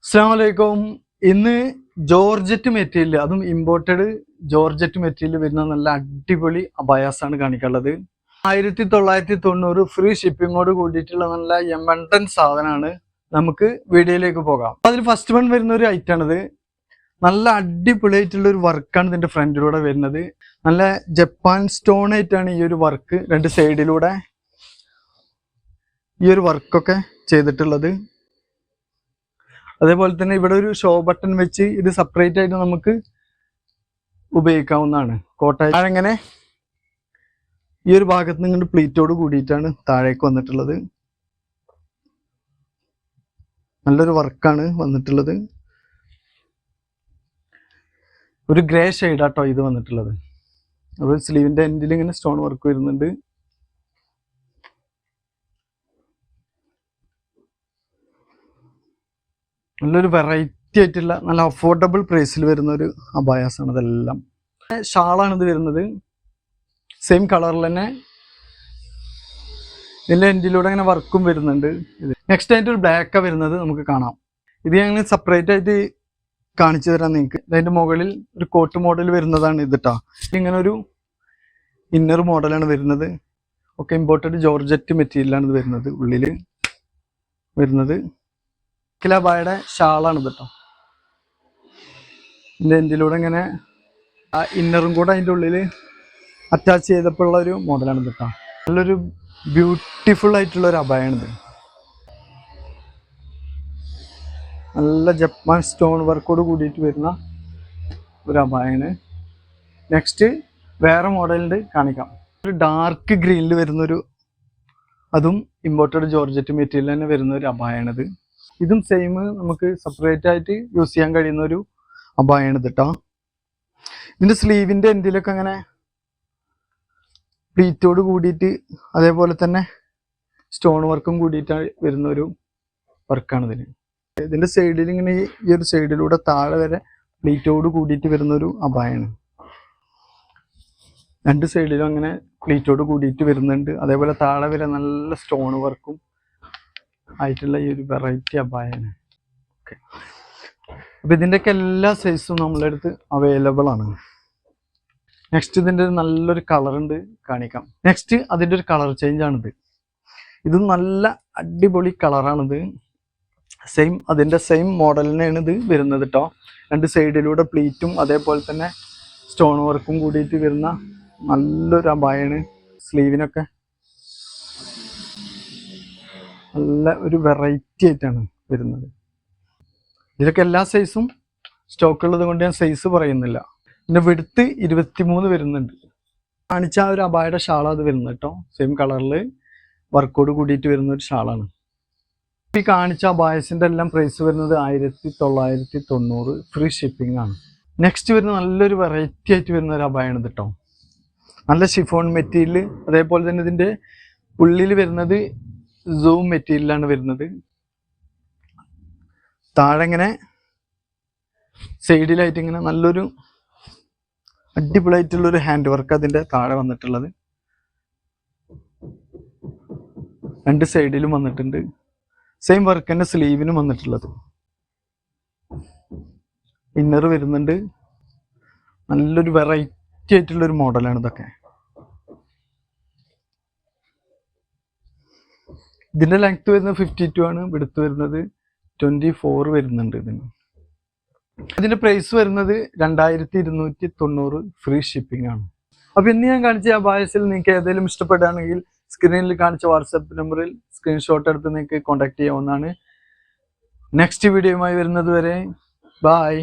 അസ്സലാമലൈക്കും. ഇന്ന് georgette material, അതും ഇമ്പോർട്ടഡ് ജോർജറ്റ് മെറ്റീരിയൽ വരുന്ന നല്ല അടിപൊളി അബായാസാണ് കാണിക്കാനുള്ളത്. 1990 ഫ്രീ ഷിപ്പിങ്ങോട് കൂടിയിട്ടുള്ള നല്ല എമണ്ടൻ സാധനമാണ്. നമുക്ക് വീഡിയോയിലേക്ക് പോകാം. അതിൽ ഫസ്റ്റ് വൺ വരുന്ന ഒരു ഐറ്റം ആണിത്. നല്ല അടിപൊളിയായിട്ടുള്ള ഒരു വർക്കാണ് ഇതിന്റെ ഫ്രണ്ടിലൂടെ വരുന്നത്. നല്ല ജപ്പാൻ സ്റ്റോൺ ആയിട്ടാണ് ഈ ഒരു വർക്ക് രണ്ട് സൈഡിലൂടെ ഈ ഒരു വർക്കൊക്കെ ചെയ്തിട്ടുള്ളത്. അതേപോലെ തന്നെ ഇവിടെ ഒരു ഷോ ബട്ടൺ വെച്ച് ഇത് സെപ്പറേറ്റ് ആയിട്ട് നമുക്ക് ഉപയോഗിക്കാവുന്നതാണ്. കോട്ടയം ഈ ഒരു ഭാഗത്ത് നിന്ന് പ്ലീറ്റോട് കൂടിയിട്ടാണ് താഴേക്ക് വന്നിട്ടുള്ളത്. നല്ലൊരു വർക്കാണ് വന്നിട്ടുള്ളത്. ഒരു ഗ്രേ ഷെയ്ഡാട്ടോ ഇത് വന്നിട്ടുള്ളത്. അപ്പോൾ സ്ലീവിന്റെ എൻഡിൽ ഇങ്ങനെ സ്റ്റോൺ വർക്ക് വരുന്നുണ്ട്. നല്ലൊരു വെറൈറ്റി ആയിട്ടുള്ള നല്ല അഫോർഡബിൾ പ്രൈസിൽ വരുന്ന ഒരു അബായാസാണ് ഇതെല്ലാം. ഷാളാണ് ഇത് വരുന്നത്. സെയിം കളറിൽ തന്നെ ഇതിൻ്റെ എൻഡിലൂടെ അങ്ങനെ വർക്കും വരുന്നുണ്ട്. ഇത് നെക്സ്റ്റ് ആയിട്ട് ഒരു ബ്ലാക്കാണ് വരുന്നത്, നമുക്ക് കാണാം. ഇത് ഞങ്ങൾ സെപ്പറേറ്റ് ആയിട്ട് കാണിച്ചു തരാം നിങ്ങൾക്ക്. അതിൻ്റെ മുകളിൽ ഒരു കോട്ട് മോഡൽ വരുന്നതാണ് ഇത് ട്ടോ. ഇങ്ങനെ ഒരു ഇന്നർ മോഡലാണ് വരുന്നത്. ഒക്കെ ഇമ്പോർട്ടഡ് ജോർജറ്റ് മെറ്റീരിയലാണ് ഇത് വരുന്നത്. ഉള്ളിൽ വരുന്നത് കിലബായുടെ ഷാളാണ് ഇത് ട്ടോ. ഇതിൻ്റെ എൻഡിലൂടെ ഇങ്ങനെ ആ ഇന്നറും കൂടെ അതിൻ്റെ ഉള്ളിൽ അറ്റാച്ച് ചെയ്തപ്പോഴുള്ള ഒരു മോഡലാണ് ഇത് ട്ടോ. നല്ലൊരു ബ്യൂട്ടിഫുൾ ആയിട്ടുള്ള ഒരു അബായാണിത്. നല്ല ജപ്പാൻ സ്റ്റോൺ വർക്കോട് കൂടിയിട്ട് വരുന്ന ഒരു അബായാണ്. നെക്സ്റ്റ് വേറെ മോഡലിൻ്റെ കാണിക്കാം. ഒരു ഡാർക്ക് ഗ്രീനിൽ വരുന്നൊരു, അതും ഇമ്പോർട്ടഡ് ജോർജറ്റ് മെറ്റീരിയൽ തന്നെ വരുന്ന ഒരു അബായാണിത്. ഇതും സെയിം നമുക്ക് സെപ്പറേറ്റ് ആയിട്ട് യൂസ് ചെയ്യാൻ കഴിയുന്ന ഒരു അബായാണ് ഇത് ട്ടോ. ഇതിൻ്റെ സ്ലീവിൻ്റെ എൻഡിലൊക്കെ അങ്ങനെ പ്ലീറ്റോട് കൂടിയിട്ട് അതേപോലെ തന്നെ സ്റ്റോൺ വർക്കും കൂടിയിട്ട് വരുന്ന ഒരു വർക്കാണ് ഇതിന്. ഇതിൻ്റെ സൈഡിൽ ഇങ്ങനെ ഈ ഒരു സൈഡിലൂടെ താഴെ വരെ പ്ലീറ്റോട് കൂടിയിട്ട് വരുന്നൊരു അബായാണ്. രണ്ട് സൈഡിലും അങ്ങനെ പ്ലീറ്റോട് കൂടിയിട്ട് വരുന്നുണ്ട്. അതേപോലെ താഴെ വരെ നല്ല സ്റ്റോൺ വർക്കും ആയിട്ടുള്ള ഈ ഒരു വെറൈറ്റി അബായാണ്. ഓക്കെ, അപ്പം ഇതിൻ്റെയൊക്കെ എല്ലാ സൈസും നമ്മളെ അടുത്ത് അവൈലബിൾ ആണ്. നെക്സ്റ്റ് ഇതിൻ്റെ നല്ലൊരു കളറുണ്ട്, കാണിക്കാം. നെക്സ്റ്റ് അതിൻ്റെ ഒരു കളർ ചേഞ്ച് ആണിത്. ഇത് നല്ല അടിപൊളി കളറാണിത്. അതിൻ്റെ സെയിം മോഡലിനാണ് ഇത് വരുന്നത് കേട്ടോ. രണ്ട് സൈഡിലൂടെ പ്ലീറ്റും അതേപോലെ തന്നെ സ്റ്റോൺ വർക്കും കൂടിയിട്ട് വരുന്ന നല്ലൊരു അബായാണ്. സ്ലീവിനൊക്കെ നല്ല ഒരു വെറൈറ്റി ആയിട്ടാണ് വരുന്നത്. ഇതിലൊക്കെ എല്ലാ സൈസും സ്റ്റോക്ക് ഉള്ളത് കൊണ്ട് ഞാൻ സൈസ് പറയുന്നില്ല. പിന്നെ വിടുത്ത് 23 വരുന്നുണ്ട്. കാണിച്ച ആ ഒരു അബായുടെ ഷാളാണ് അത് വരുന്നത് കേട്ടോ. സെയിം കളറിൽ വർക്കോട് കൂടിയിട്ട് വരുന്ന ഒരു ഷാളാണ്. ഈ കാണിച്ച അബായസിൻ്റെ എല്ലാം പ്രൈസ് വരുന്നത് 1990 ഫ്രീ ഷിപ്പിംഗ് ആണ്. നെക്സ്റ്റ് വരുന്ന നല്ലൊരു വെറൈറ്റി ആയിട്ട് വരുന്ന ഒരു അബായാണ് ഇത് കേട്ടോ. നല്ല ഷിഫോൺ മെറ്റീരിയൽ, അതേപോലെ തന്നെ ഇതിൻ്റെ ഉള്ളിൽ വരുന്നത് സൂം മെറ്റീരിയലാണ് വരുന്നത്. താഴെ ഇങ്ങനെ സൈഡിലായിട്ട് ഇങ്ങനെ നല്ലൊരു അടിപൊളിയായിട്ടുള്ളൊരു ഹാൻഡ് വർക്ക് അതിൻ്റെ താഴെ വന്നിട്ടുള്ളത്. രണ്ട് സൈഡിലും വന്നിട്ടുണ്ട്. സെയിം വർക്ക് തന്നെ സ്ലീവിനും വന്നിട്ടുള്ളത്. ഇന്നർ വരുന്നുണ്ട്. നല്ലൊരു വെറൈറ്റി ആയിട്ടുള്ളൊരു മോഡലാണ് ഇതൊക്കെ. ഇതിൻ്റെ ലെങ്ത് വരുന്നത് 52 ആണ്. വിടുത്ത് വരുന്നത് 24 വരുന്നുണ്ട് ഇതിന്. ഇതിൻ്റെ പ്രൈസ് വരുന്നത് 2290 ഫ്രീ ഷിപ്പിംഗ് ആണ്. അപ്പോൾ ഇന്ന് ഞാൻ കാണിച്ച അബായസിൽ നിങ്ങൾക്ക് ഏതെങ്കിലും ഇഷ്ടപ്പെടുകയാണെങ്കിൽ സ്ക്രീനിൽ കാണിച്ച വാട്സപ്പ് നമ്പറിൽ സ്ക്രീൻഷോട്ട് എടുത്ത് നിങ്ങൾക്ക് കോൺടാക്ട് ചെയ്യാവുന്നതാണ്. നെക്സ്റ്റ് വീഡിയോയുമായി വരുന്നത് വരെ ബൈ.